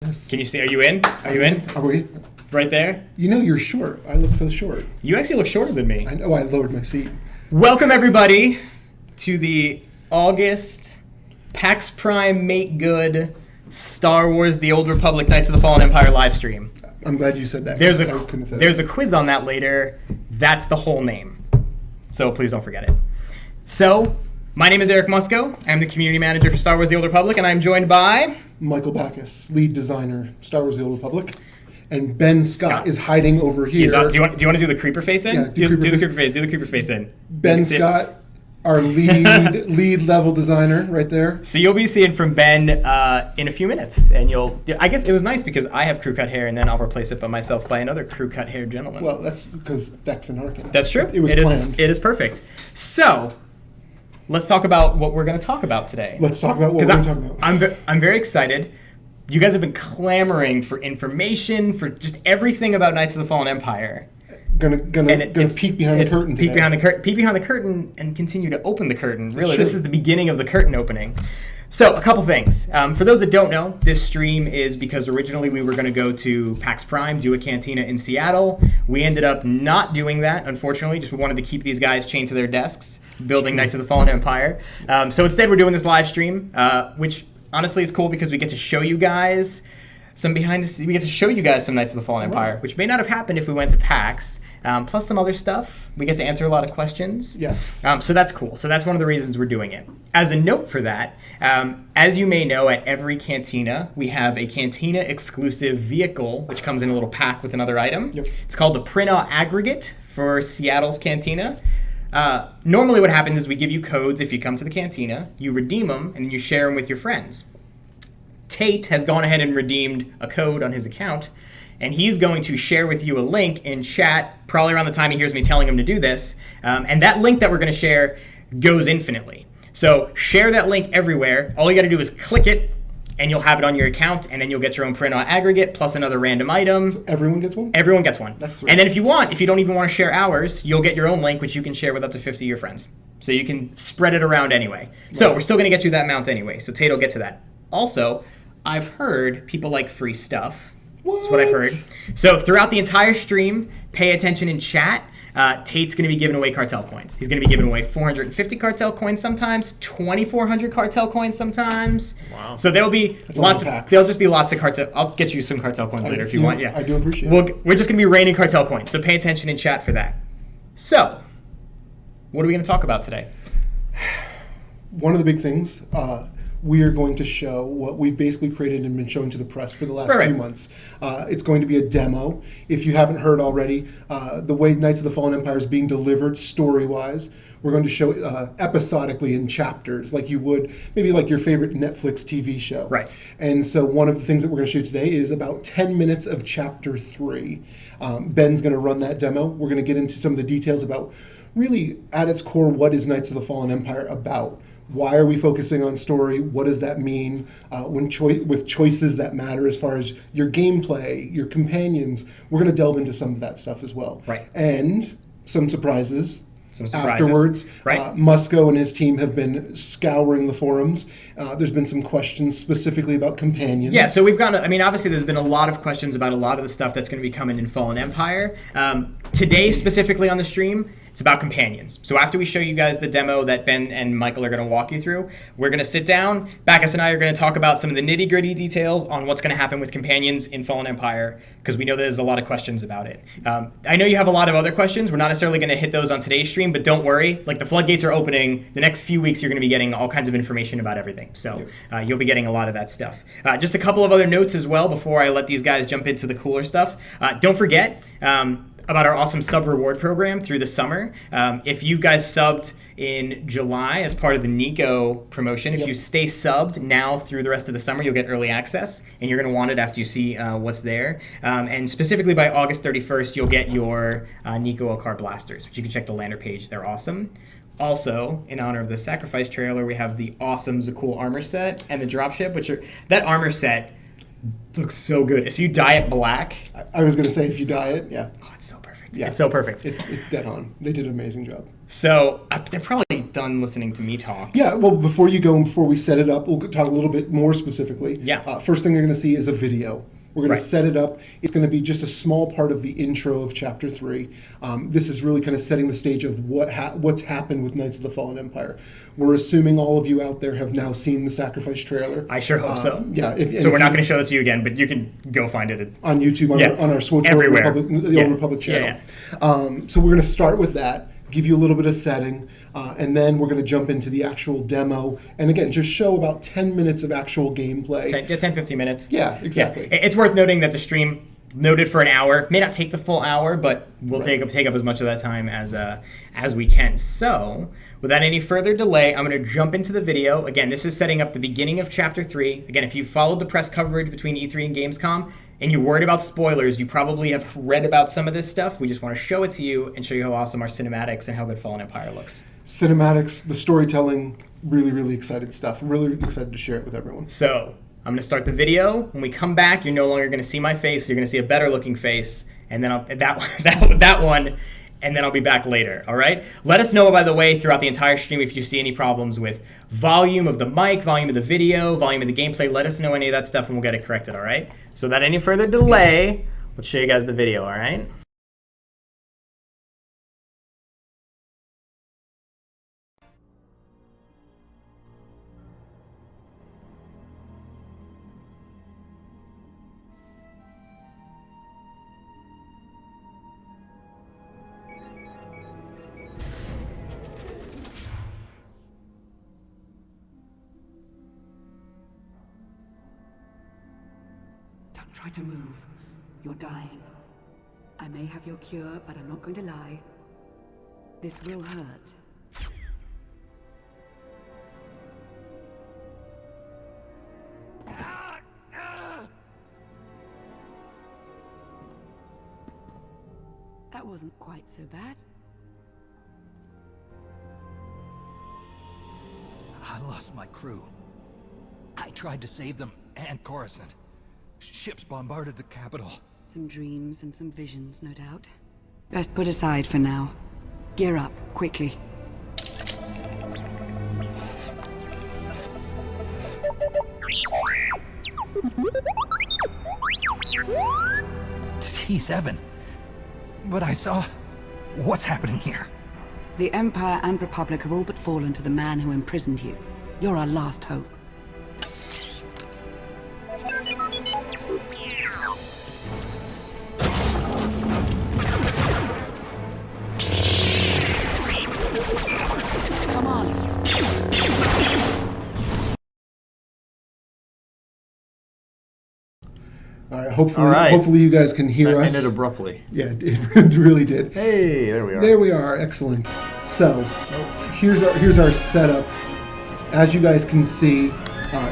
Yes. Can you see? Are you in? Are you in? Are we? Right there? You know you're short. I look so short. You actually look shorter than me. I know. I lowered my seat. Welcome, everybody, to the August PAX Prime Make Good Star Wars The Old Republic Knights of the Fallen Empire live stream. I'm glad you said that. There's a quiz on that later. That's the whole name. So please don't forget it. So, my name is Eric Musco. I'm the community manager for Star Wars The Old Republic, and I'm joined by Michael Backus, lead designer, Star Wars The Old Republic. And Ben Scott is hiding over here. Do you want to do the creeper face in? Yeah, do the creeper face. Do the creeper face in. Ben Scott, our lead level designer, right there. So you'll be seeing from Ben in a few minutes, and I guess it was nice because I have crew cut hair, and then I'll replace it by myself by another crew cut hair gentleman. Well, that's because Dex and Arkin. That's true. It was planned. It is perfect. So let's talk about what we're going to talk about today. Let's talk about what we're going to talk about. I'm very excited. You guys have been clamoring for information, for just everything about Knights of the Fallen Empire. Gonna peek behind the curtain today. Peek behind the curtain and continue to open the curtain. Really, this is the beginning of the curtain opening. So, a couple things. For those that don't know, this stream is because originally we were going to go to PAX Prime, do a cantina in Seattle. We ended up not doing that, unfortunately. Just we wanted to keep these guys chained to their desks, building Knights of the Fallen Empire. So instead, we're doing this live stream, which honestly is cool because we get to show you guys some behind the scenes. We get to show you guys some Knights of the Fallen Empire, which may not have happened if we went to PAX. Plus some other stuff. We get to answer a lot of questions. Yes. So that's cool. So that's one of the reasons we're doing it. As a note for that, as you may know, at every cantina, we have a cantina exclusive vehicle, which comes in a little pack with another item. Yep. It's called the Printout Aggregate for Seattle's cantina. Normally what happens is we give you codes if you come to the cantina, you redeem them, and then you share them with your friends. Tate has gone ahead and redeemed a code on his account, and he's going to share with you a link in chat, probably around the time he hears me telling him to do this, and that link that we're going to share goes infinitely. So share that link everywhere. All you got to do is click it, and you'll have it on your account, and then you'll get your own printout aggregate plus another random item. So everyone gets one? Everyone gets one. That's sweet. And then if you don't even want to share ours, you'll get your own link, which you can share with up to 50 of your friends. So you can spread it around anyway. Right. So we're still going to get you that mount anyway, so Tate will get to that. Also, I've heard people like free stuff. What? That's what I've heard. So throughout the entire stream, pay attention in chat. Tate's going to be giving away cartel coins. He's going to be giving away 450 cartel coins sometimes, 2,400 cartel coins sometimes. Wow. So there'll be there'll just be lots of cartel. I'll get you some cartel coins later if you want. Yeah. I do appreciate it. We're just going to be raining cartel coins, so pay attention in chat for that. So, what are we going to talk about today? One of the big things, we are going to show what we've basically created and been showing to the press for the last few months. It's going to be a demo. If you haven't heard already, the way Knights of the Fallen Empire is being delivered story-wise, we're going to show episodically in chapters, like you would, maybe like your favorite Netflix TV show. Right. And so one of the things that we're going to show you today is about 10 minutes of Chapter 3. Ben's going to run that demo. We're going to get into some of the details about, really, at its core, what is Knights of the Fallen Empire about? Why are we focusing on story? What does that mean with choices that matter as far as your gameplay, your companions? We're going to delve into some of that stuff as well. Right. And some surprises. Afterwards. Right. Musco and his team have been scouring the forums. There's been some questions specifically about companions. Yeah, so we've got, obviously there's been a lot of questions about a lot of the stuff that's going to be coming in Fallen Empire. Today, specifically on the stream, it's about companions. So after we show you guys the demo that Ben and Michael are going to walk you through, we're going to sit down. Backus and I are going to talk about some of the nitty-gritty details on what's going to happen with companions in Fallen Empire, because we know there's a lot of questions about it. I know you have a lot of other questions. We're not necessarily going to hit those on today's stream, but don't worry. Like, the floodgates are opening. The next few weeks, you're going to be getting all kinds of information about everything. So you'll be getting a lot of that stuff. Just a couple of other notes as well before I let these guys jump into the cooler stuff. Don't forget about our awesome sub reward program through the summer. If you guys subbed in July as part of the Nico promotion, if you stay subbed now through the rest of the summer, you'll get early access, and you're going to want it after you see what's there. And specifically by August 31st, you'll get your Nico Alcar blasters, which you can check the Lander page. They're awesome. Also, in honor of the Sacrifice trailer, we have the awesome Zakul armor set and the dropship, that armor set looks so good. If you dye it black. I was going to say, if you dye it, yeah. Oh, it's so perfect. Yeah. It's so perfect. It's dead on. They did an amazing job. So they're probably done listening to me talk. Yeah, well, before you go and before we set it up, we'll talk a little bit more specifically. Yeah. First thing they're going to see is a video. We're going Right. to set it up. It's going to be just a small part of the intro of Chapter 3. This is really kind of setting the stage of what's happened with Knights of the Fallen Empire. We're assuming all of you out there have now seen the Sacrifice trailer. I sure hope so. Yeah. So we're not going to show that to you again, but you can go find it. On YouTube, on our SWTOR Everywhere. the Old Republic channel. So we're going to start with that, give you a little bit of setting, and then we're going to jump into the actual demo. And again, just show about 10 minutes of actual gameplay. 10, 15 minutes. Yeah, exactly. Yeah. It's worth noting that the stream noted for an hour may not take the full hour, but we'll take up as much of that time as we can. So without any further delay, I'm going to jump into the video. Again, this is setting up the beginning of Chapter 3. Again, if you followed the press coverage between E3 and Gamescom and you're worried about spoilers, you probably have read about some of this stuff. We just want to show it to you and show you how awesome our cinematics and how good Fallen Empire looks. Cinematics, the storytelling, really, really excited stuff. Really excited to share it with everyone. So I'm going to start the video. When we come back, you're no longer going to see my face. You're going to see a better looking face. And then that one, and then I'll be back later, all right? Let us know, by the way, throughout the entire stream if you see any problems with volume of the mic, volume of the video, volume of the gameplay. Let us know any of that stuff and we'll get it corrected, all right? So without any further delay, let's show you guys the video, all right? Don't try to move. You're dying. I may have your cure, but I'm not going to lie. This will hurt. That wasn't quite so bad. I lost my crew. I tried to save them and Coruscant. Ships bombarded the capital. Some dreams and some visions, no doubt. Best put aside for now. Gear up, quickly. T7. But I saw... What's happening here? The Empire and Republic have all but fallen to the man who imprisoned you. You're our last hope. Come on. All right, hopefully you guys can hear That us. ended abruptly. Yeah, it really did. Hey, there we are. There we are. Excellent. So, here's our setup. As you guys can see,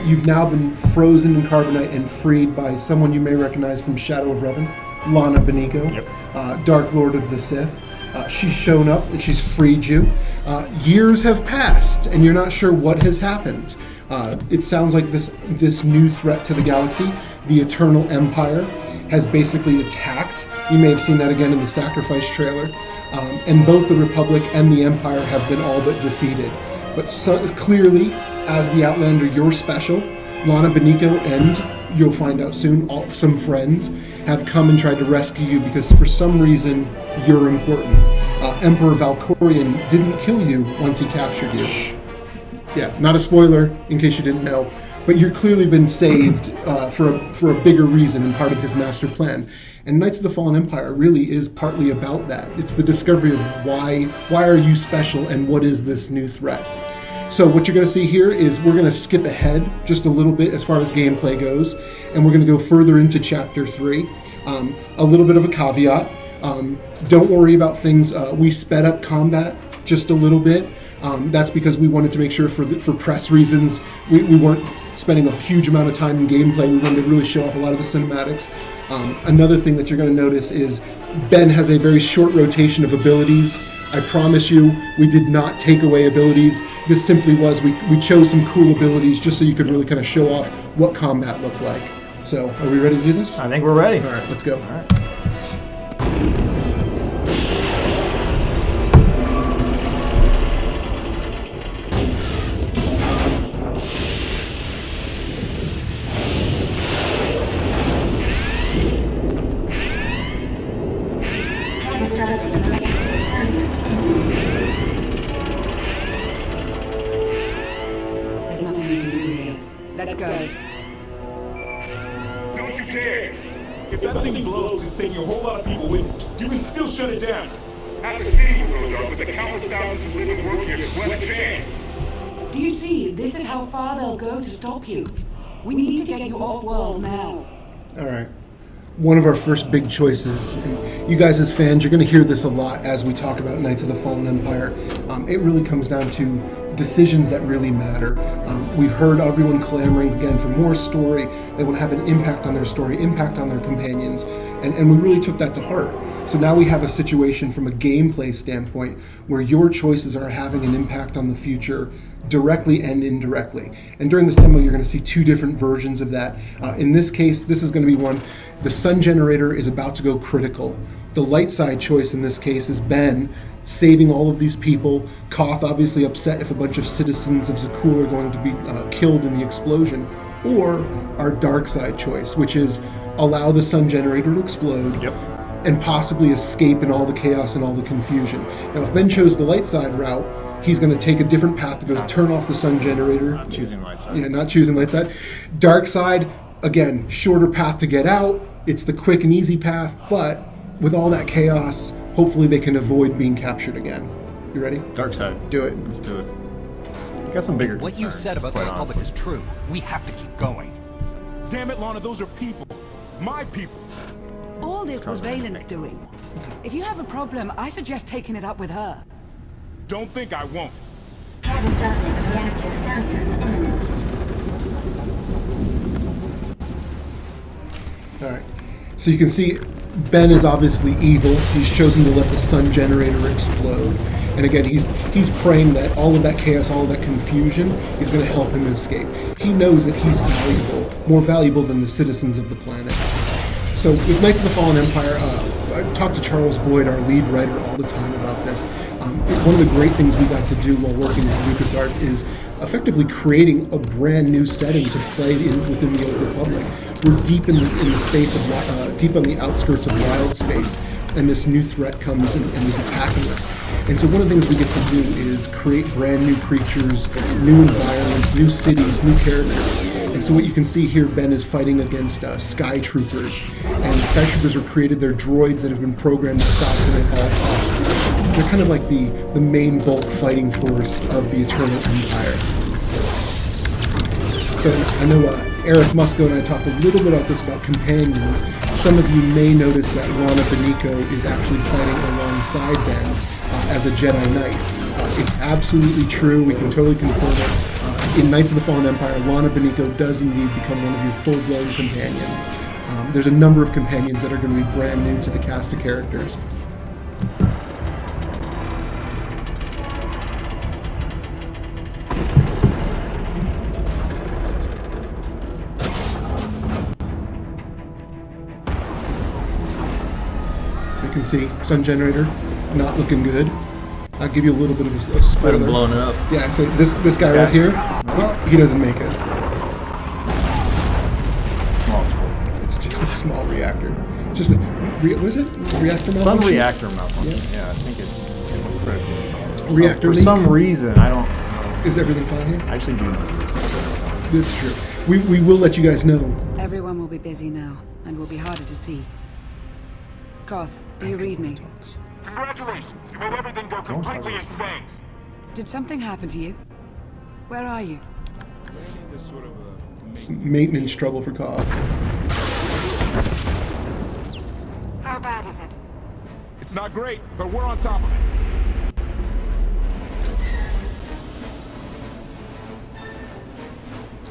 you've now been frozen in carbonite and freed by someone you may recognize from Shadow of Revan, Lana Beniko, Dark Lord of the Sith. She's shown up and she's freed you. Years have passed and you're not sure what has happened. It sounds like this new threat to the galaxy, the Eternal Empire, has basically attacked. You may have seen that again in the Sacrifice trailer. And both the Republic and the Empire have been all but defeated. But clearly, as the Outlander, you're special. Lana Beniko and, you'll find out soon, some friends have come and tried to rescue you because for some reason, you're important. Emperor Valkorion didn't kill you once he captured you. Yeah, not a spoiler in case you didn't know, but you've clearly been saved for a bigger reason and part of his master plan. And Knights of the Fallen Empire really is partly about that. It's the discovery of why are you special and what is this new threat. So what you're going to see here is we're going to skip ahead just a little bit as far as gameplay goes, and we're going to go further into Chapter 3. A little bit of a caveat. Don't worry about things. We sped up combat just a little bit. That's because we wanted to make sure for press reasons we weren't spending a huge amount of time in gameplay. We wanted to really show off a lot of the cinematics. Another thing that you're going to notice is Ben has a very short rotation of abilities. I promise you, we did not take away abilities. This simply was, we chose some cool abilities just so you could really kind of show off what combat looked like. So, are we ready to do this? I think we're ready. All right, let's go. All right. don't you dare! If that thing blows, it's taking a whole lot of people with it. You can still shut it down. Half the city will go dark, but the countless thousands who live and work here sweat a chance. Do you see? This is how far they'll go to stop you. We need to get you off-world now. All right. One of our first big choices, and you guys as fans, you're going to hear this a lot as we talk about Knights of the Fallen Empire. It really comes down to decisions that really matter. We heard everyone clamoring again for more story. They would have an impact on their story, impact on their companions, and we really took that to heart. So now we have a situation from a gameplay standpoint where your choices are having an impact on the future directly and indirectly. And during this demo, you're going to see two different versions of that. In this case, this is going to be one. The sun generator is about to go critical. The light side choice in this case is Ben saving all of these people. Koth obviously upset if a bunch of citizens of Zakul are going to be killed in the explosion. Or our dark side choice, which is allow the sun generator to explode. Yep. And possibly escape in all the chaos and all the confusion. Now, if Ben chose the light side route, he's going to take a different path to go turn off the sun generator. Not choosing light side. Yeah, not choosing light side. Dark side, again, shorter path to get out. It's the quick and easy path, but with all that chaos, hopefully they can avoid being captured again. You ready? Dark side. Do it. Let's do it. I got some bigger What you concerns, said about the quite Republic honestly. is true. We have to keep going. Damn it, Lana, those are people. My people. All this was Valen's doing. If you have a problem, I suggest taking it up with her. Don't think I won't. Catastrophic reactor failure imminent. All right. So you can see Ben is obviously evil. He's chosen to let the sun generator explode. And again, he's praying that all of that chaos, all of that confusion is going to help him escape. He knows that he's valuable, more valuable than the citizens of the planet. So with Knights of the Fallen Empire, I talk to Charles Boyd, our lead writer, all the time about this. One of the great things we got to do while working with LucasArts is effectively creating a brand new setting to play within the Old Republic. We're deep in the space of deep on the outskirts of wild space, and this new threat comes and is attacking us. And so one of the things we get to do is create brand new creatures, new environments, new cities, new characters. And so what you can see here, Ben is fighting against Sky Troopers. And Sky Troopers are created, they're droids that have been programmed to stop him at all costs. They're kind of like the main bulk fighting force of the Eternal Empire. So I know Eric Musco and I talked a little bit about this, about companions. Some of you may notice that Lana Beniko is actually fighting alongside Ben as a Jedi Knight. It's absolutely true. We can totally confirm it. In Knights of the Fallen Empire, Lana Beniko does indeed become one of your full-blown companions. There's a number of companions that are going to be brand new to the cast of characters. So you can see sun generator not looking good. I'll give you a little bit of a Let spoiler. him blown up. Yeah, so this guy right here, he doesn't make it. Small. It's just a small reactor. Just a, what is it? Reactor Some malfunction? reactor malfunction. Yeah, I think it was critical. Reactor For leak? some reason, I don't know. Is everything fine here? I actually do know. That's true. We will let you guys know. Everyone will be busy now, and will be harder to see. Koth, do you read me? Congratulations. You made everything go completely insane. Did something happen to you? Where are you? Some maintenance trouble for Koth. How bad is it? It's not great, but we're on top of it.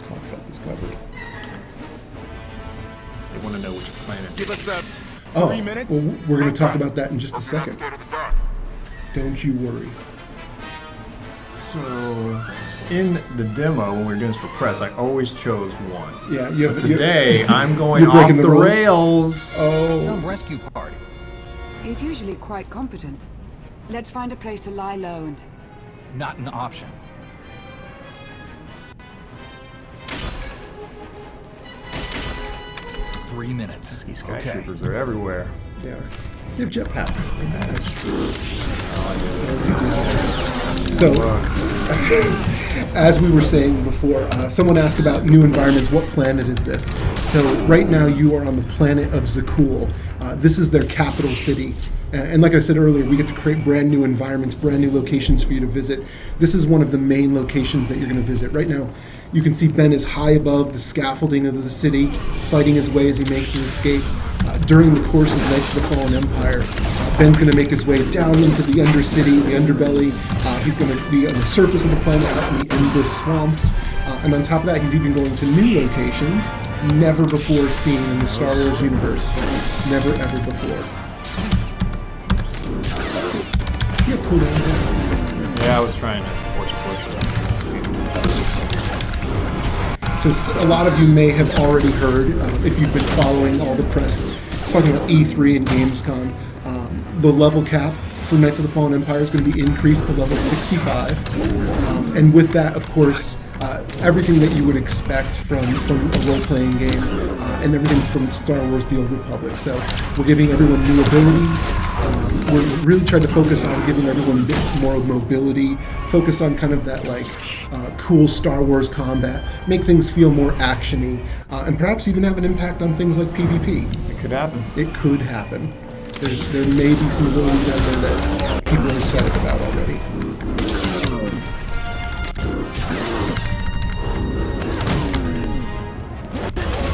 Koth's got this covered. They want to know which planet. Give us 3 minutes. Well, we're going to talk Runtime. about that in just a Hope you're not second. scared of the dark. Don't you worry. So, in the demo, when we were doing this for press, I always chose one. Yeah, you have But today, I'm going you're off breaking the, the rules. rails. Oh, Some rescue party. He's usually quite competent. Let's find a place to lie low and... Not an option. Three minutes. These sky Okay. troopers are everywhere. they are. You have jetpacks. That's true. So, As we were saying before, someone asked about new environments. What planet is this? So right now you are on the planet of SWTOR. This is their capital city. And like I said earlier, we get to create brand new environments, brand new locations for you to visit. This is one of the main locations that you're going to visit. Right now, you can see Ben is high above the scaffolding of the city, fighting his way as he makes his escape. During the course of Knights of the Fallen Empire, Ben's going to make his way down into the undercity, the underbelly. He's going to be on the surface of the planet, out in the endless swamps. And on top of that, he's even going to new locations never before seen in the Star Wars universe. Never, ever before. Yeah, cool down there. Yeah, I was trying to force it. So a lot of you may have already heard, if you've been following all the press, talking about E3 and Gamescom, the level cap for Knights of the Fallen Empire is going to be increased to level 65. And with that, of course, everything that you would expect from a role-playing game, and everything from Star Wars The Old Republic. So we're giving everyone new abilities. We're really trying to focus on giving everyone a bit more mobility, focus on kind of that cool Star Wars combat, make things feel more actiony, and perhaps even have an impact on things like PvP. It could happen. It could happen. There may be some abilities out there that people are excited about already.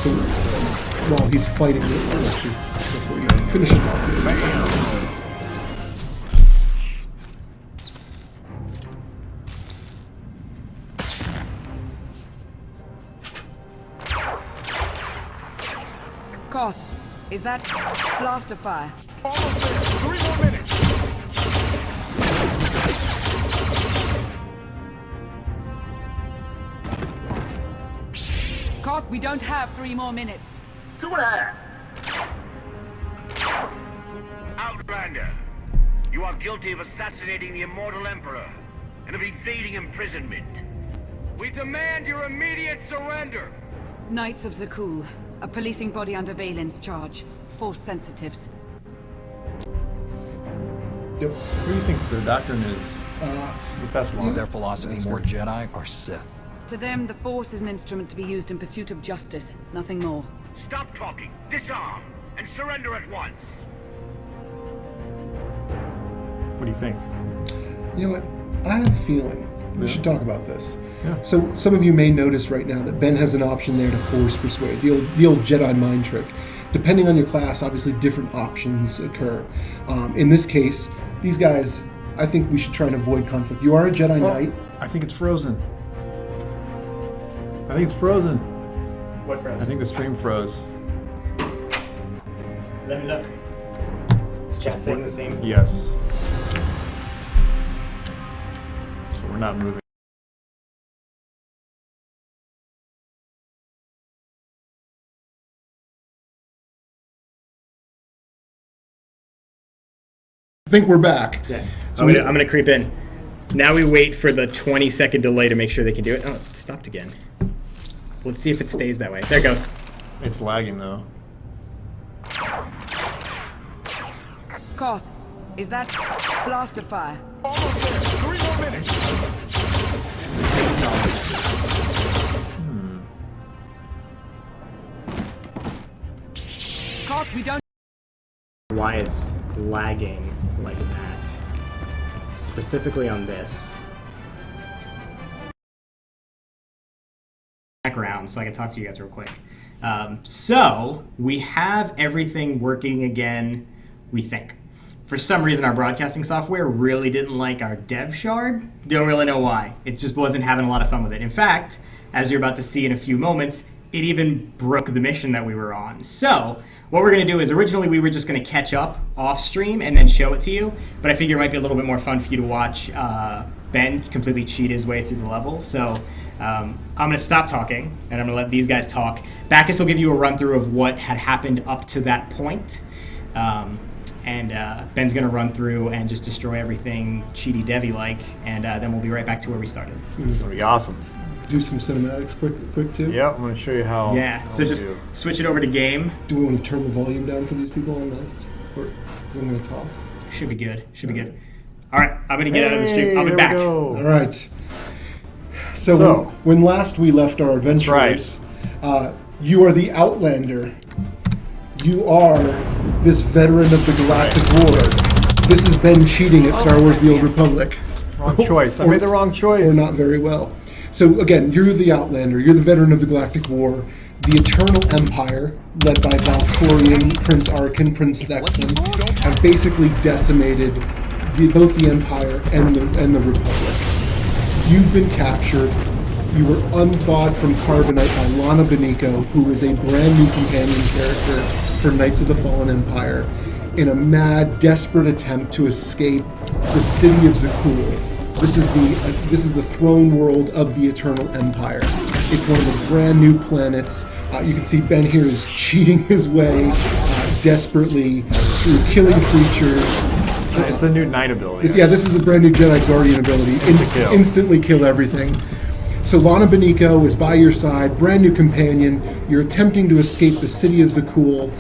So while he's fighting it, I'll actually before you finish it off. Koth, is that blaster fire? Almost there. 3 more minutes. Koth, we don't have 3 more minutes. 2.5. Outlander, you are guilty of assassinating the immortal Emperor and of evading imprisonment. We demand your immediate surrender! Knights of Zakul, a policing body under Valen's charge. Force sensitives. Yep. What do you think their doctrine is? What's that Is their philosophy more Jedi or Sith? To them, the Force is an instrument to be used in pursuit of justice, nothing more. Stop talking, disarm, and surrender at once. What do you think? You know what? I have a feeling we should talk about this. Yeah. So some of you may notice right now that Ben has an option there to force persuade, the old Jedi mind trick. Depending on your class, obviously different options occur. In this case, these guys, I think we should try and avoid conflict. You are a Jedi Knight. I think it's frozen. I think it's frozen. What froze? I think the stream froze. Let me look. Is chat saying the same? Yes. So we're not moving. I think we're back. Yeah. So I'm gonna creep in. Now we wait for the 20-second delay to make sure they can do it. Oh, it stopped again. Let's see if it stays that way. There it goes. It's lagging though. Koth, is that blaster fire? Almost there. 3 more minutes. It's the same noise. Koth, we don't. Why it's lagging like that, specifically on this background, so I can talk to you guys real quick. So we have everything working again, we think. For some reason, our broadcasting software really didn't like our dev shard. Don't really know why. It just wasn't having a lot of fun with it. In fact, as you're about to see in a few moments, it even broke the mission that we were on. So what we're going to do is originally we were just going to catch up off stream and then show it to you, but I figure it might be a little bit more fun for you to watch Ben completely cheat his way through the level. So I'm going to stop talking and I'm going to let these guys talk. Bacchus will give you a run through of what had happened up to that point. And Ben's going to run through and just destroy everything cheaty devy like, and then we'll be right back to where we started. It's gonna be awesome. Do some cinematics quick too. Yeah, I'm gonna show you how. Yeah, how so we just do. switch it over to game. Do we want to turn the volume down for these people on that? Or 'cause I'm going to talk. Should be good. Should be good. All right, I'm going to get out of the stream. I'll be there back. we go. All right. So, when last we left our adventurers, you are the Outlander. You are this veteran of the Galactic War. This has been cheating at Star Wars: The Old Republic. wrong choice. I made the wrong choice. Or not very well. So again, you're the Outlander. You're the veteran of the Galactic War. The Eternal Empire, led by Valkorion, Prince Arkin, Prince Dexon, have basically decimated both the Empire and the Republic. You've been captured. You were unthawed from Carbonite by Lana Beniko, who is a brand new companion character for Knights of the Fallen Empire, in a mad, desperate attempt to escape the city of Zakul. This is the throne world of the Eternal Empire. It's one of the brand new planets. You can see Ben here is cheating his way desperately through killing creatures. It's a new knight ability. Yeah, this is a brand new Jedi Guardian ability. Instantly kill everything. So Lana Beniko is by your side, brand new companion. You're attempting to escape the city of Zakul.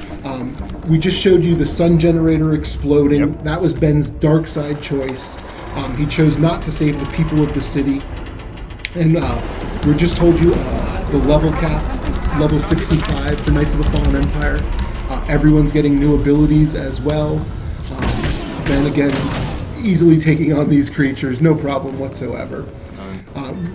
We just showed you the sun generator exploding. Yep. That was Ben's dark side choice. He chose not to save the people of the city. And we just told you the level cap, level 65 for Knights of the Fallen Empire. Everyone's getting new abilities as well. Ben, again, easily taking on these creatures, no problem whatsoever.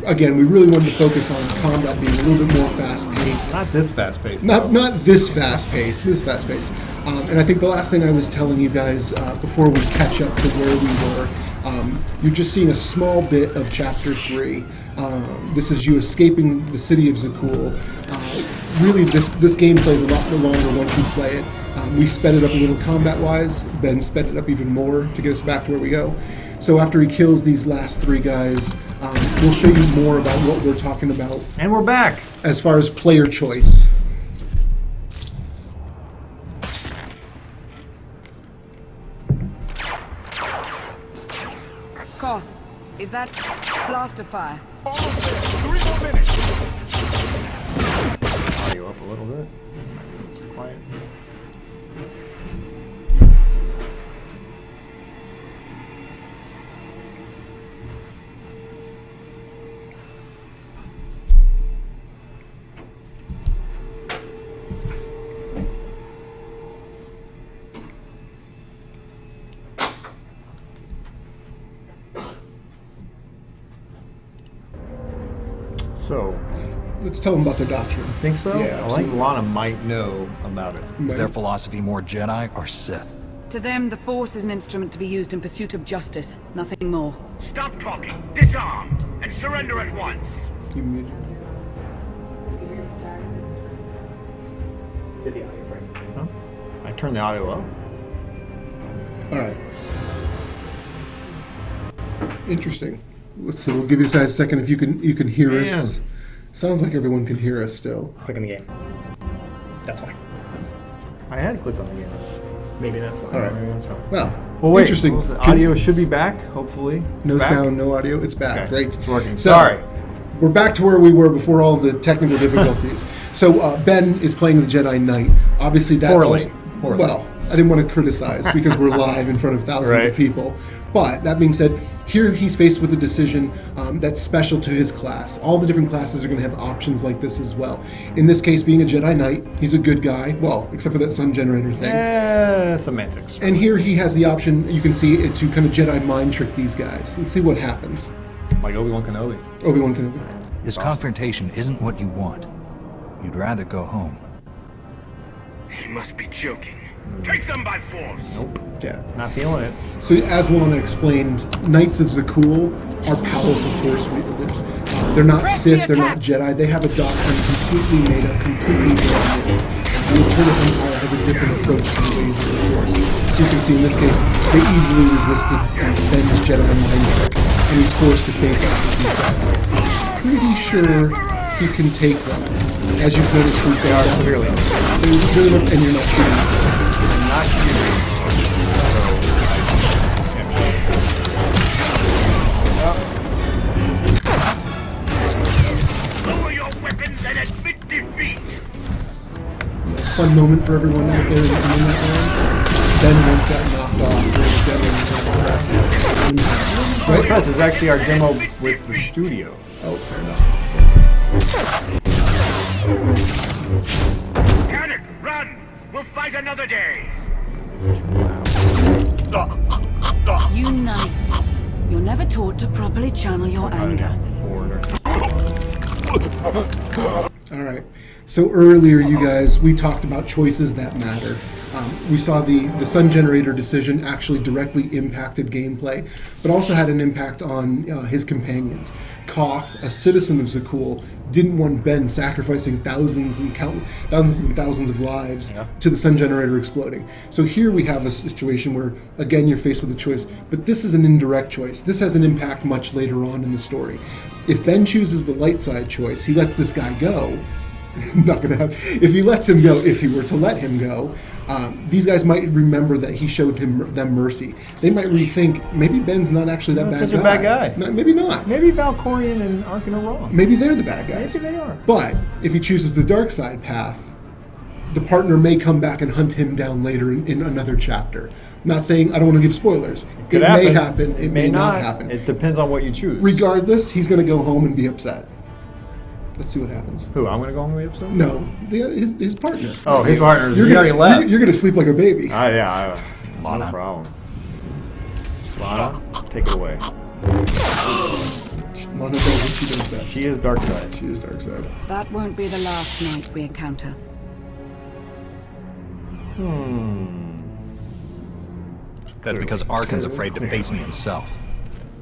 Again, we really wanted to focus on combat being a little bit more fast-paced. Not this fast-paced. Not this fast-paced. And I think the last thing I was telling you guys before we catch up to where we were, you're just seeing a small bit of Chapter 3. This is you escaping the city of Zakul. Really, this game plays a lot longer once you play it. We sped it up a little combat-wise. Ben sped it up even more to get us back to where we go. So after he kills these last 3 guys, we'll show you more about what we're talking about. And we're back. As far as player choice. Koth, is that blaster fire? Almost there. 3 more minutes. Audio up a little bit. It's quiet. So, Let's tell them about their doctrine. think so? Yeah, I think absolutely. Lana might know about it. Is their philosophy more Jedi or Sith? To them, the Force is an instrument to be used in pursuit of justice, nothing more. Stop talking, disarm, and surrender at once. You muted. Huh? I turned the audio up. All right. Interesting. So we'll give you guys a second if you can hear us. Sounds like everyone can hear us still. Click on the game. That's why. I had clicked on the game. Maybe that's why. All right. Maybe that's how. Well, Wait. interesting. The audio should be back, hopefully. No It's back? sound, no audio. It's back. Okay. Great. It's working. So, Sorry. We're back to where we were before all the technical difficulties. So Ben is playing the Jedi Knight. Obviously, that Poorly. Well, I didn't want to criticize because we're live in front of thousands Right. of people. But that being said, here he's faced with a decision that's special to his class. All the different classes are going to have options like this as well. In this case, being a Jedi Knight, he's a good guy. Well, except for that sun generator thing. Semantics. And here he has the option, you can see, to kind of Jedi mind trick these guys and see what happens. Like Obi-Wan Kenobi. Obi-Wan Kenobi. This confrontation isn't what you want. You'd rather go home. He must be joking. Take them by force. Nope. Yeah. Not feeling it. So as Lana explained, Knights of Zakul are powerful Force wielders. They're not Sith, they're not Jedi. They have a doctrine completely made up, completely brand new. The Eternal Empire has a different approach to the ways of the Force. So you can see in this case, they easily resisted Ben's Jedi mind trick, and he's forced to face off with these guys. Pretty sure he can take them. As you've noticed from They are severely. and you're not shooting. Not shooting. Lower your weapons and admit defeat. Fun moment for everyone out there in that round. Ben once got knocked off during the demo in the press. Right. Press is actually our demo with the studio. Oh, fair enough. Panic! Run! We'll fight another day! You knights. You're never taught to properly channel your anger. Foreigner. All right. So earlier, you guys, we talked about choices that matter. We saw the Sun Generator decision actually directly impacted gameplay, but also had an impact on his companions. Koth, a citizen of Zakul, didn't want Ben sacrificing thousands and thousands of lives to the Sun Generator exploding. So here we have a situation where, again, you're faced with a choice, but this is an indirect choice. This has an impact much later on in the story. If Ben chooses the light side choice, he lets this guy go. Not gonna have. If he lets him go, if he were to let him go, these guys might remember that he showed them mercy. They might rethink maybe Ben's not actually that bad such guy. a bad guy. No, maybe not. Maybe Valkorion and Arkan are wrong. Maybe they're the bad guys. Maybe they are. But if he chooses the dark side path, the partner may come back and hunt him down later in another chapter. I'm not saying I don't want to give spoilers. It may happen. It may not happen. It depends on what you choose. Regardless, he's going to go home and be upset. Let's see what happens. Who? I'm going to go home and be upset? No, his partner. Oh, his partner. He already left. You're going to sleep like a baby. Yeah. No problem. Lana, take it away. Lana does what she does best. She is dark side. She is dark side. That won't be the last night we encounter. That's because Arkan's afraid to face me himself.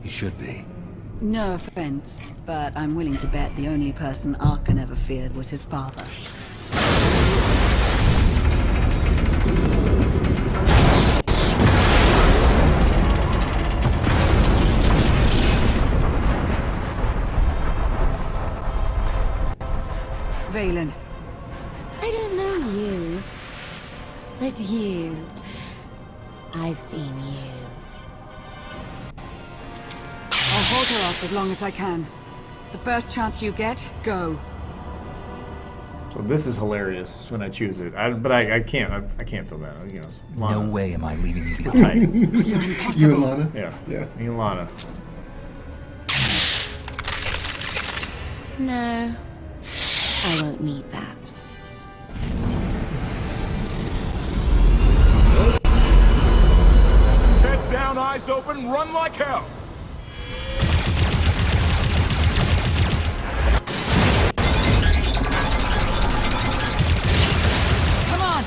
He should be. No offense, but I'm willing to bet the only person Arkan ever feared was his father. Valen. I don't know you, but you. I've seen you. I'll hold her off as long as I can. The first chance you get, go. So this is hilarious when I choose it. But I can't. I can't feel bad. You know, Lana. No way am I leaving you behind. You're impossible. You and Lana? Yeah. Me and Lana. No, I won't need that. Heads down, eyes open, run like hell! Come on!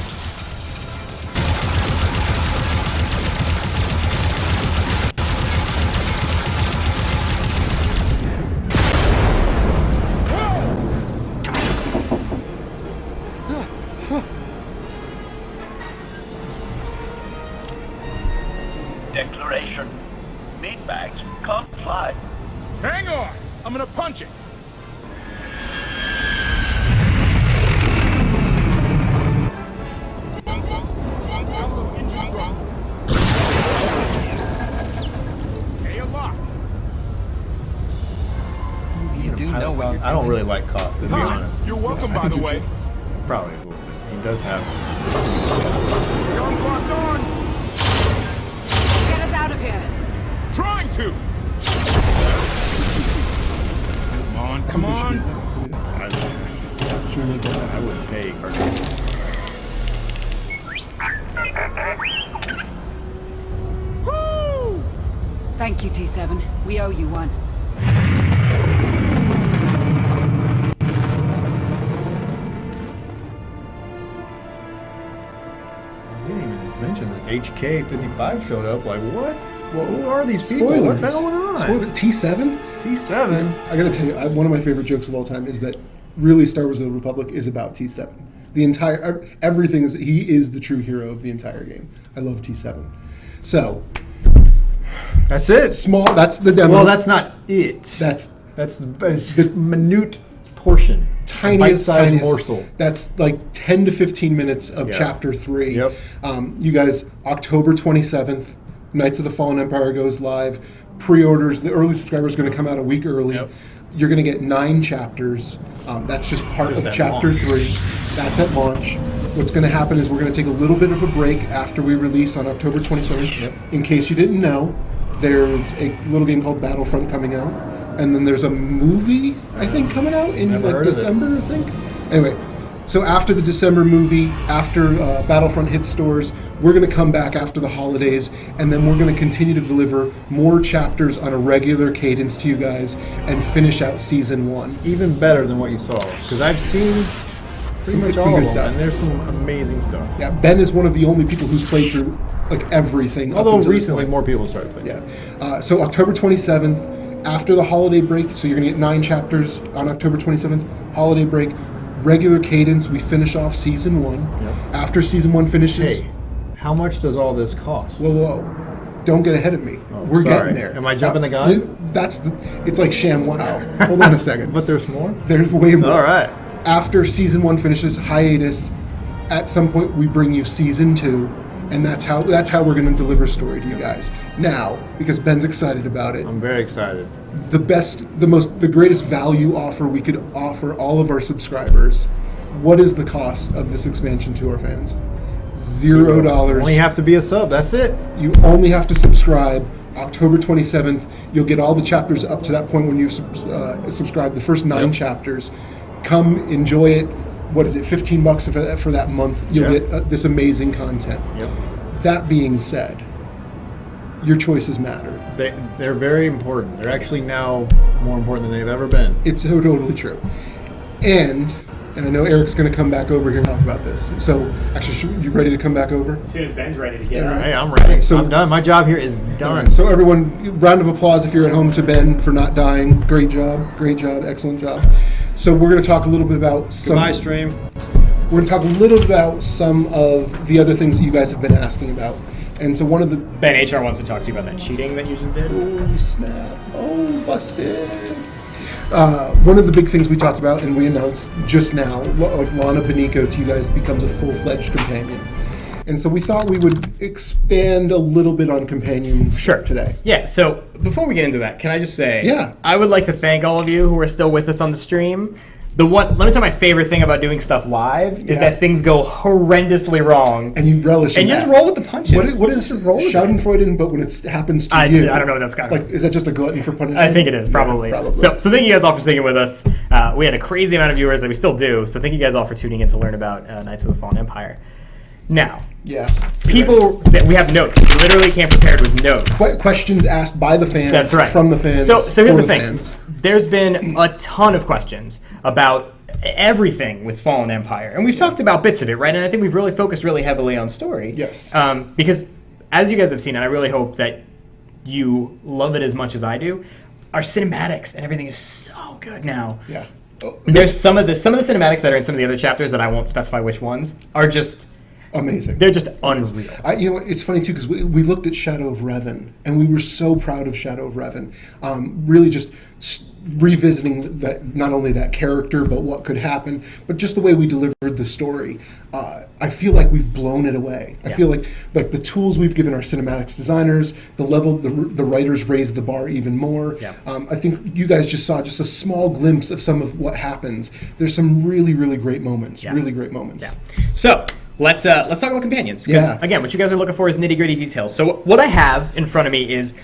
Declaration. Meatbags can't fly. Hang on! I'm gonna punch it! Hey, a lot. You do know what you're I don't really like Koth, to be honest. You're welcome, by the way. Probably a little bit. He does have. Guns locked on! Get us out of here! Trying to! Come on! I wouldn't pay Arkan. Woo! Thank you, T7. We owe you one. You didn't even mention that HK55 showed up. Like, what? Well, who are these people? Spoilers. What's going on? Spoiler. T7? T7. I gotta tell you, one of my favorite jokes of all time is that really Star Wars: The Old Republic is about T7. The entire everything is he is the true hero of the entire game. I love T7. So That's it. Small. That's the demo. Well, that's not it. that's the minute portion. tiniest bite-sized morsel. That's like 10 to 15 minutes of Yeah. chapter 3. Yep. You guys, October 27th, Knights of the Fallen Empire goes live. Pre-orders, the early subscribers are going to come out a week early. Yep. You're going to get 9 chapters. That's just part Just of at chapter launch. 3. That's at launch. What's going to happen is we're going to take a little bit of a break after we release on October 27th. Yep. In case you didn't know, there's a little game called Battlefront coming out. and then there's a movie I think coming out in Never like heard of it. December. I think. Anyway, so after the December movie, after Battlefront hits stores, we're going to come back after the holidays, and then we're going to continue to deliver more chapters on a regular cadence to you guys and finish out season 1. Even better than what you saw, because I've seen pretty much all of them, and there's some amazing stuff. Yeah, Ben is one of the only people who's played through like everything. up Although until this recently point. more people started playing. Yeah. So October 27th, after the holiday break, so you're going to get 9 chapters on October 27th, holiday break, regular cadence, we finish off season 1. Yep. After season 1 finishes... Hey, how much does all this cost? Whoa. Don't get ahead of me. Oh, We're sorry. getting there. Am I jumping the gun? It's like ShamWow. Hold on a second. But there's more? There's way more. All right. After season 1 finishes, hiatus, at some point we bring you season 2, and that's how we're going to deliver story to you guys. Now, because Ben's excited about it, I'm very excited. the greatest value offer we could offer all of our subscribers. What is the cost of this expansion to our fans? $0. Only have to be a sub. That's it. You only have to subscribe. October 27th, you'll get all the chapters up to that point when you subscribe, the first 9 chapters. Come enjoy it. What is it, $15 for that month? You'll get this amazing content. Yep. That being said, your choices matter. They're very important. They're actually now more important than they've ever been. It's totally true. And I know Eric's going to come back over here and talk about this. So, actually, you ready to come back over? As soon as Ben's ready to get Yeah. on. Hey, I'm ready. So- I'm done. My job here is done. So everyone, round of applause if you're at home to Ben for not dying. Great job, excellent job. So we're going to talk a little bit about Goodbye, stream. We're going to talk a little about some of the other things that you guys have been asking about. And so one of the... Ben, HR wants to talk to you about that cheating that you just did. Oh, snap. Oh, busted. One of the big things we talked about and we announced just now, like Lana Benico to you guys becomes a full-fledged companion. And so we thought we would expand a little bit on companions today. Yeah, so before we get into that, can I just say, Yeah. I would like to thank all of you who are still with us on the stream. Let me tell you my favorite thing about doing stuff live is that things go horrendously wrong. And you relish in and you that. just roll with the punches. What is Schadenfreude, but when it happens to I you? don't know what that's got. Like, is that just a glutton for punishment? I think it is, probably. Yeah, probably. So thank you guys all for sticking with us. We had a crazy amount of viewers that we still do, so thank you guys all for tuning in to learn about Knights of the Fallen Empire. Now, people say we have notes. We literally came prepared with notes. Questions asked by the fans. That's right. From the fans. So here's for the thing. Fans. There's been a ton of questions about everything with Fallen Empire, and we've talked about bits of it, right? And I think we've really focused really heavily on story. Yes. Because as you guys have seen, and I really hope that you love it as much as I do, our cinematics and everything is so good now. Yeah. There's some of the cinematics that are in some of the other chapters that I won't specify which ones are just amazing. They're just unreal. It's funny too because we looked at Shadow of Revan and we were so proud of Shadow of Revan. Really just revisiting that, not only that character but what could happen, but just the way we delivered the story. I feel like we've blown it away. I feel like the tools we've given our cinematics designers, the level the writers raised the bar even more. I think you guys just saw just a small glimpse of some of what happens. There's some really great moments. Really great moments. So let's talk about companions. Because again, what you guys are looking for is nitty gritty details. So what I have in front of me is,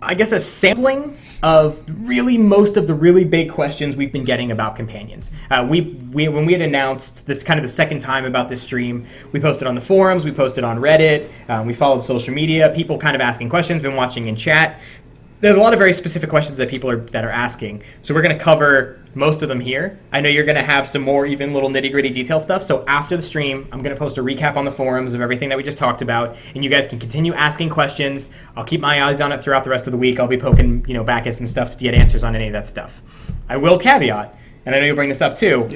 I guess, a sampling of really most of the really big questions we've been getting about companions. When we had announced this kind of the second time about this stream, we posted on the forums, we posted on Reddit, we followed social media, people kind of asking questions, been watching in chat. There's a lot of very specific questions that people are asking. So we're going to cover most of them here. I know you're going to have some more even little nitty-gritty detail stuff. So after the stream, I'm going to post a recap on the forums of everything that we just talked about, and you guys can continue asking questions. I'll keep my eyes on it throughout the rest of the week. I'll be poking, back at some stuff to get answers on any of that stuff. I will caveat, and I know you'll bring this up too.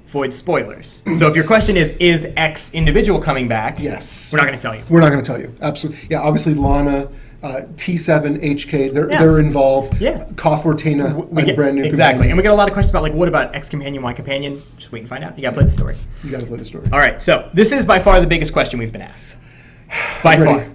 Avoid spoilers. So if your question is X individual coming back? Yes. We're not going to tell you. We're not going to tell you. Absolutely. Yeah. Obviously, Lana. T7, HK, they're involved. Koth Vortena, and brand new exactly. And we get a lot of questions about what about X companion, Y companion? Just wait and find out. You gotta play the story. All right. So this is by far the biggest question we've been asked. By far.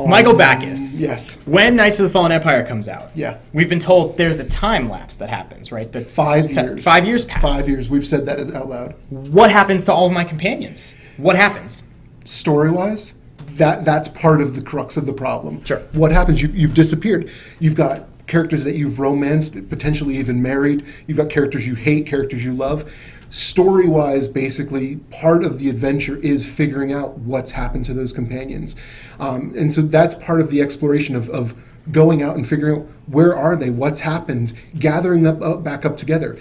Michael Backus. Yes. When Knights of the Fallen Empire comes out. Yeah. We've been told there's a time lapse that happens, right? 5 years. 5 years pass. 5 years. We've said that out loud. What happens to all of my companions? What happens? Story-wise, that's part of the crux of the problem. Sure. What happens? You've disappeared. You've got characters that you've romanced, potentially even married. You've got characters you hate, characters you love. Story-wise, basically, part of the adventure is figuring out what's happened to those companions. And so that's part of the exploration of going out and figuring out where are they, what's happened, gathering them back up together.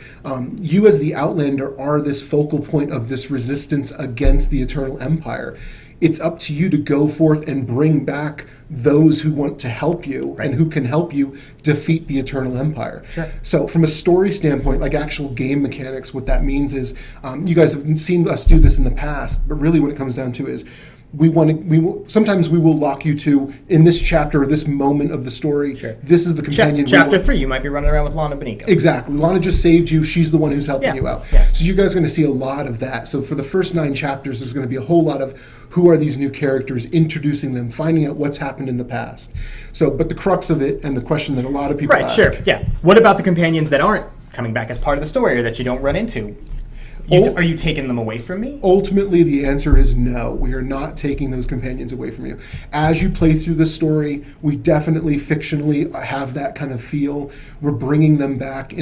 You as the Outlander are this focal point of this resistance against the Eternal Empire. It's up to you to go forth and bring back those who want to help you and who can help you defeat the Eternal Empire. Sure. So from a story standpoint, like actual game mechanics, what that means is you guys have seen us do this in the past, but really what it comes down to is sometimes we will lock you to, in this chapter or this moment of the story, this is the companion. Chapter 3, you might be running around with Lana Benico. Exactly. Lana just saved you. She's the one who's helping you out. Yeah. So you guys are going to see a lot of that. So for the first 9 chapters, there's going to be a whole lot of who are these new characters, introducing them, finding out what's happened in the past. So, but the crux of it and the question that a lot of people ask. What about the companions that aren't coming back as part of the story or that you don't run into? Are you taking them away from me? Ultimately, the answer is no. We are not taking those companions away from you. As you play through the story, we definitely fictionally have that kind of feel. We're bringing them back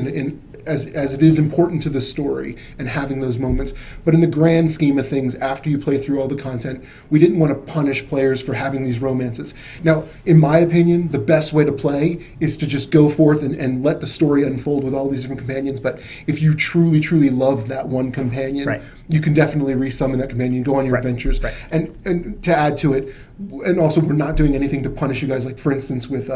as it is important to the story and having those moments. But in the grand scheme of things, after you play through all the content, we didn't want to punish players for having these romances. Now, in my opinion, the best way to play is to just go forth and let the story unfold with all these different companions. But if you truly, truly loved that one companion, you can definitely resummon that companion, go on your adventures. And to add to it, and also we're not doing anything to punish you guys, like for instance with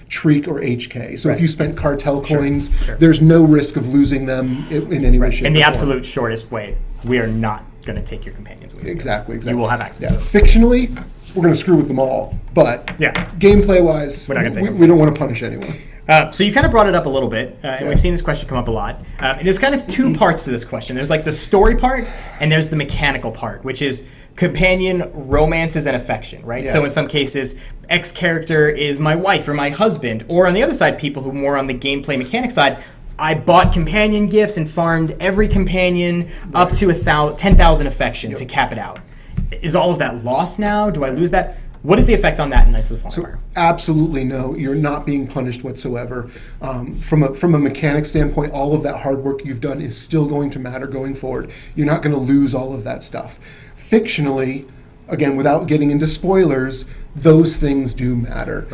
Treek or HK. So if you spent cartel coins, there's no risk of losing them in any way, shape, in the or absolute shortest way, we are not going to take your companions away. Exactly. You will have access to them. Fictionally, we're going to screw with them all. But gameplay-wise, we don't want to punish anyone. So you kind of brought it up a little bit, and we've seen this question come up a lot. And there's kind of 2 parts to this question. There's like the story part, and there's the mechanical part, which is companion romances and affection, right? So in some cases, X character is my wife or my husband, or on the other side, people who are more on the gameplay mechanic side, I bought companion gifts and farmed every companion up to 10,000 affection to cap it out. Is all of that lost now? Do I lose that? What is the effect on that in Knights of the Fallen Empire? Absolutely no. You're not being punished whatsoever. From a mechanic standpoint, all of that hard work you've done is still going to matter going forward. You're not going to lose all of that stuff. Fictionally, again, without getting into spoilers, those things do matter.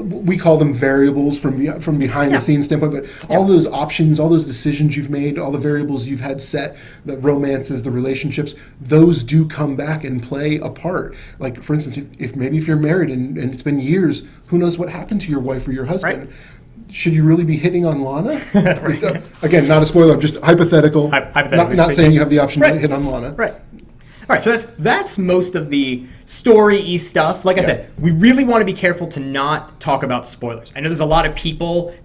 We call them variables from behind the scenes standpoint, but all those options, all those decisions you've made, all the variables you've had set, the romances, the relationships, those do come back and play a part. Like, for instance, if you're married and it's been years, who knows what happened to your wife or your husband? Should you really be hitting on Lana? Again, not a spoiler, just hypothetical. Not saying you have the option to hit on Lana. All right, so that's most of the story-y stuff. Like I said, we really want to be careful to not talk about spoilers. I know there's a lot of people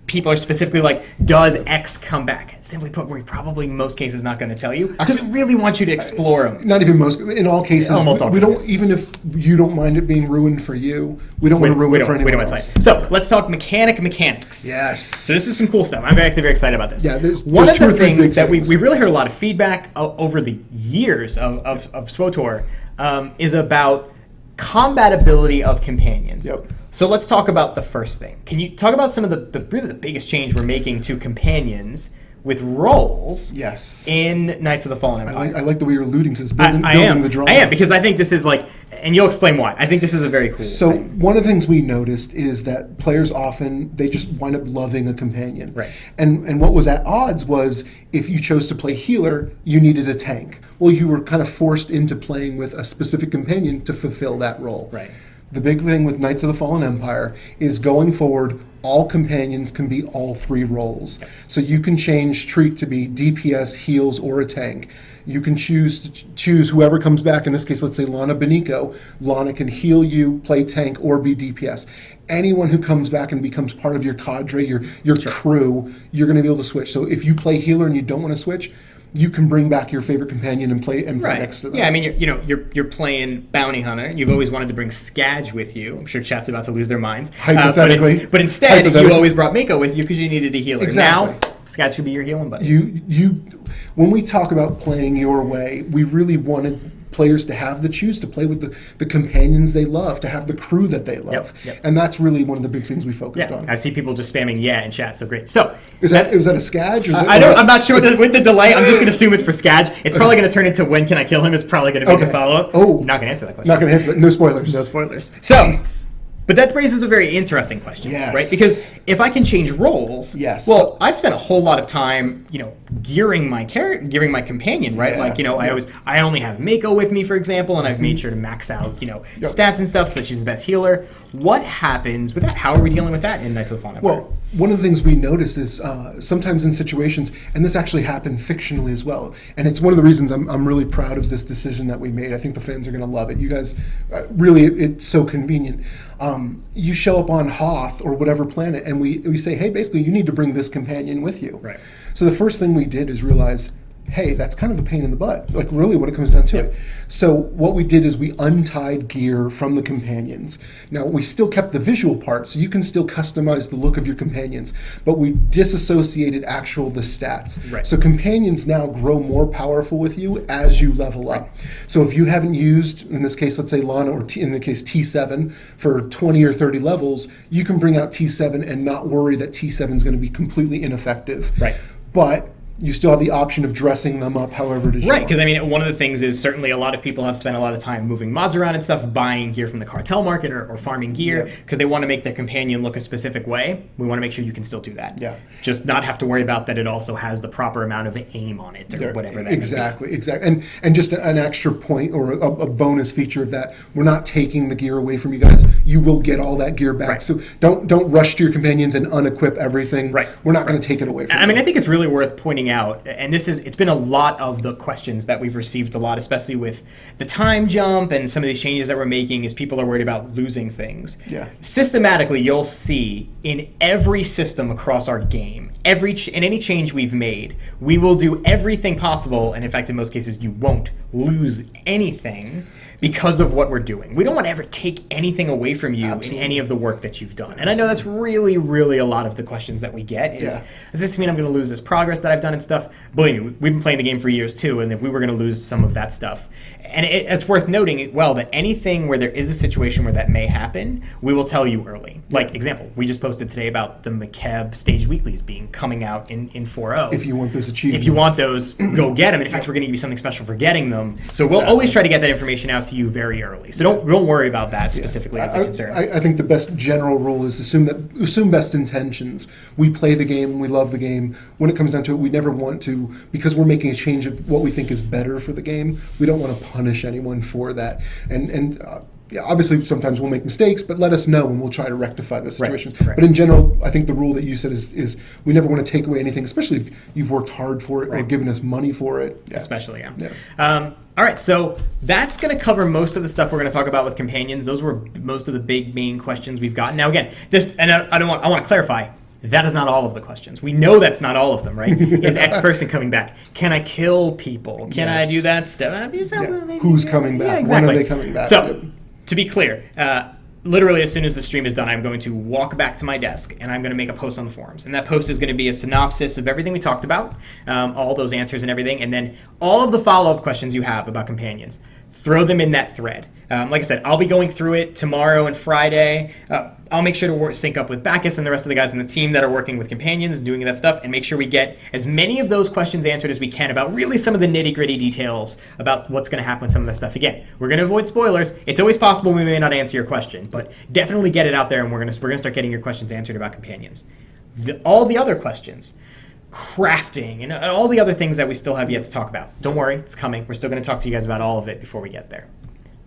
people are specifically like, does X come back? Simply put, we're probably in most cases not going to tell you because we really want you to explore them. Not even most, in all cases. Almost all we cases. don't, even if you don't mind it being ruined for you, we don't want to ruin it for anyone else. So let's talk mechanics. Yes. So this is some cool stuff. I'm actually very excited about this. Yeah, there's one of 2 or the 3 things big that things. we really heard a lot of feedback over the years of SWTOR is about combatability of companions. So let's talk about the first thing. Can you talk about some of the really the biggest change we're making to companions with roles in Knights of the Fallen Empire? I like the way you're alluding to this, building the drama. I am, because I think this is like, and you'll explain why. I think this is a very cool thing. One of the things we noticed is that players often, they just wind up loving a companion. And what was at odds was, if you chose to play healer, you needed a tank. Well, you were kind of forced into playing with a specific companion to fulfill that role. The big thing with Knights of the Fallen Empire is going forward, all companions can be all 3 roles. So you can change Treek to be DPS, heals, or a tank. You can choose whoever comes back. In this case, let's say Lana Benico. Lana can heal you, play tank, or be DPS. Anyone who comes back and becomes part of your cadre, your crew, you're going to be able to switch. So if you play healer and you don't want to switch, you can bring back your favorite companion and play next to them. Yeah, I mean, you're playing Bounty Hunter. You've always wanted to bring Skadge with you. I'm sure chat's about to lose their minds. Hypothetically. But instead, you always brought Mako with you because you needed a healer. Exactly. Now, Skadge should be your healing buddy. When we talk about playing your way, we really wanted players to have the choose to play with the companions they love, to have the crew that they love. Yep. And that's really one of the big things we focused Yeah, on. I see people just spamming in chat, so great. So Was that a skadge? Or I'm not sure with the delay. I'm just going to assume it's for Skadge. It's probably going to turn into when can I kill him is probably going to be the follow-up. Oh. Not going to answer that question. Not going to answer that. No spoilers. No spoilers. So, but that raises a very interesting question, Yes. right? Because if I can change roles, Yes. well, I've spent a whole lot of time, gearing my companion, right? Yeah. I only have Mako with me, for example, and I've made sure to max out, stats and stuff so that she's the best healer. What happens with that? How are we dealing with that in Knights of the Fallen Empire? Well, one of the things we notice is sometimes in situations, and this actually happened fictionally as well, and it's one of the reasons I'm really proud of this decision that we made. I think the fans are going to love it. You guys, really, it's so convenient. You show up on Hoth or whatever planet, and we say, hey, basically, you need to bring this companion with you. Right. So the first thing we did is realize, hey, that's kind of a pain in the butt, like really what it comes down to. Yep. It. So what we did is we untied gear from the companions. Now, we still kept the visual part, so you can still customize the look of your companions, but we disassociated the stats. Right. So companions now grow more powerful with you as you level up. So if you haven't used, in this case, let's say Lana, or in the case T7, for 20 or 30 levels, you can bring out T7 and not worry that T7 is going to be completely ineffective. Right. But you still have the option of dressing them up however it is you Right, want. because one of the things is certainly a lot of people have spent a lot of time moving mods around and stuff, buying gear from the cartel market or farming gear because they want to make their companion look a specific way. We want to make sure you can still do that. Yeah. Just not have to worry about that it also has the proper amount of aim on it or whatever that Exactly. And just an extra point or a bonus feature of that, we're not taking the gear away from you guys. You will get all that gear back. Right. So don't rush to your companions and unequip everything. Right. We're not going to take it away from you. I think it's really worth pointing out, and it's been a lot of the questions that we've received a lot, especially with the time jump and some of these changes that we're making, is people are worried about losing things. Yeah. Systematically, you'll see in every system across our game, in any change we've made, we will do everything possible, and in fact, in most cases, you won't lose anything because of what we're doing. We don't want to ever take anything away from you in any of the work that you've done. And I know that's really, really a lot of the questions that we get is, does this mean I'm going to lose this progress that I've done and stuff? Believe me, we've been playing the game for years too, and if we were going to lose some of that stuff. And it's worth noting that anything where there is a situation where that may happen, we will tell you early. Like, example, we just posted today about the McKeb staged weeklies coming out in 4.0. If you want those achievements. If you want those, go get them. And in fact, we're going to give you something special for getting them. So we'll always try to get that information out to you very early. So don't worry about that specifically as a concern. I think the best general rule is assume best intentions. We play the game, we love the game. When it comes down to it, we never want to, because we're making a change of what we think is better for the game, we don't want to punish anyone for that. And obviously sometimes we'll make mistakes, but let us know and we'll try to rectify those situations. Right. But in general, I think the rule that you said is we never want to take away anything, especially if you've worked hard for it or given us money for it. Yeah. Especially, yeah. All right, so that's going to cover most of the stuff we're going to talk about with companions. Those were most of the big main questions we've gotten. Now, again, I want to clarify. That is not all of the questions. We know that's not all of them, right? Is X person coming back? Can I kill people? Can I do that stuff? Who's coming back? Yeah, exactly. When are they coming back? So, to be clear, literally as soon as the stream is done, I'm going to walk back to my desk and I'm going to make a post on the forums. And that post is going to be a synopsis of everything we talked about, all those answers and everything, and then all of the follow-up questions you have about companions. Throw them in that thread. Like I said, I'll be going through it tomorrow and Friday. I'll make sure to sync up with Bacchus and the rest of the guys in the team that are working with companions and doing that stuff, and make sure we get as many of those questions answered as we can about really some of the nitty-gritty details about what's going to happen with some of that stuff. Again, we're going to avoid spoilers. It's always possible we may not answer your question, but definitely get it out there, and we're going to start getting your questions answered about companions. All the other questions, crafting, and all the other things that we still have yet to talk about. Don't worry, it's coming. We're still going to talk to you guys about all of it before we get there.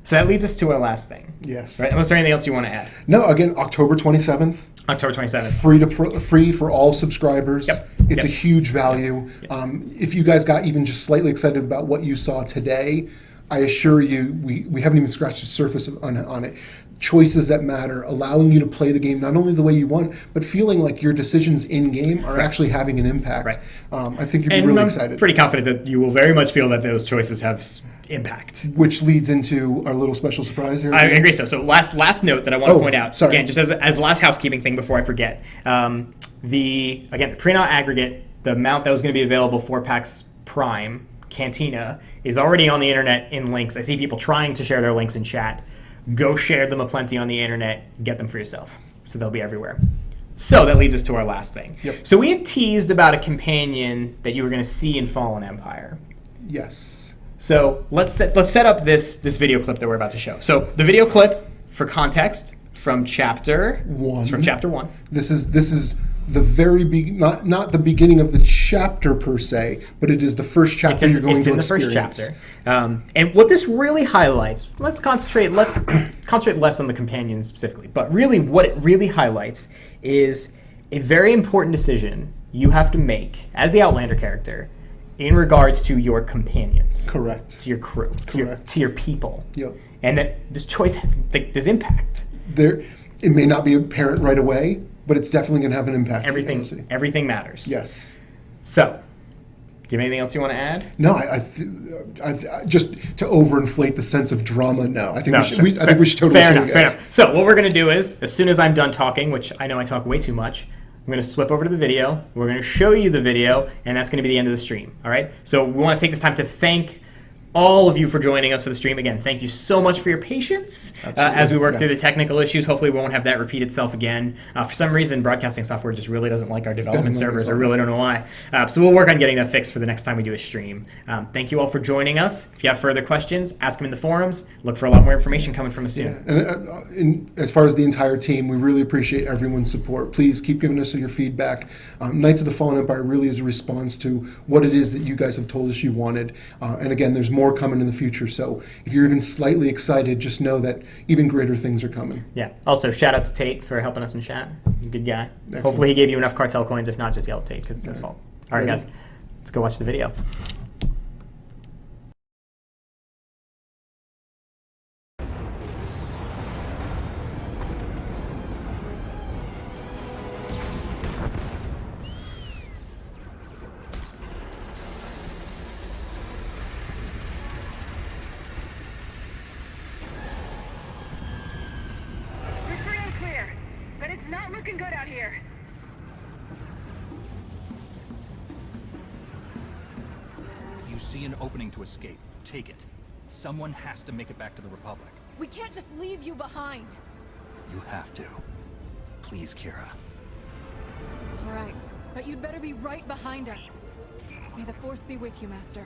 So that leads us to our last thing. Yes. Right? Unless there's anything else you want to add. No, again, October 27th. October 27th. Free for all subscribers. Yep. It's a huge value. If you guys got even just slightly excited about what you saw today, I assure you, we haven't even scratched the surface on it. Choices that matter, allowing you to play the game not only the way you want, but feeling like your decisions in game are actually having an impact. Right. I think you'll be really excited. I'm pretty confident that you will very much feel that those choices have impact. Which leads into our little special surprise here. I agree. So last note that I want to point out, sorry. again, just as the last housekeeping thing before I forget, the pre-not aggregate, the amount that was going to be available for PAX Prime Cantina is already on the internet in links. I see people trying to share their links in chat. Go share them aplenty on the internet. Get them for yourself. So they'll be everywhere. So that leads us to our last thing. Yep. So we had teased about a companion that you were going to see in Fallen Empire. Yes. So let's set up this video clip that we're about to show. So the video clip, for context, from chapter 1. It's from chapter 1. This is the very not the beginning of the chapter per se, but it is the first chapter you're going to experience. It's in the first chapter. And what this really highlights, let's concentrate less on the companions specifically, but really what it really highlights is a very important decision you have to make as the Outlander character in regards to your companions. Correct. To your crew. Correct. To your people. Yep. And that this choice, there's impact. It may not be apparent right away, but it's definitely going to have an impact. Everything matters. Yes. So, do you have anything else you want to add? No, I just to overinflate the sense of drama. No, I think we should totally. Fair enough. So what we're going to do is, as soon as I'm done talking, which I know I talk way too much, I'm going to swip over to the video. We're going to show you the video, and that's going to be the end of the stream. All right. So we want to take this time to thank all of you for joining us for the stream. Again, thank you so much for your patience as we work through the technical issues. Hopefully we won't have that repeat itself again. For some reason, broadcasting software just really doesn't like our development servers. I really don't know why. So we'll work on getting that fixed for the next time we do a stream. Thank you all for joining us. If you have further questions, ask them in the forums. Look for a lot more information coming from us soon. Yeah. And as far as the entire team, we really appreciate everyone's support. Please keep giving us your feedback. Knights of the Fallen Empire really is a response to what it is that you guys have told us you wanted. And again, there's more coming in the future. So if you're even slightly excited, just know that even greater things are coming. Yeah. Also, shout out to Tate for helping us in chat. Good guy. Excellent. Hopefully he gave you enough cartel coins. If not, just yell at Tate because it's his fault. All right, guys. Let's go watch the video. To escape. Take it. Someone has to make it back to the Republic. We can't just leave you behind. You have to. Please, Kira. All right, but you'd better be right behind us. May the Force be with you, Master.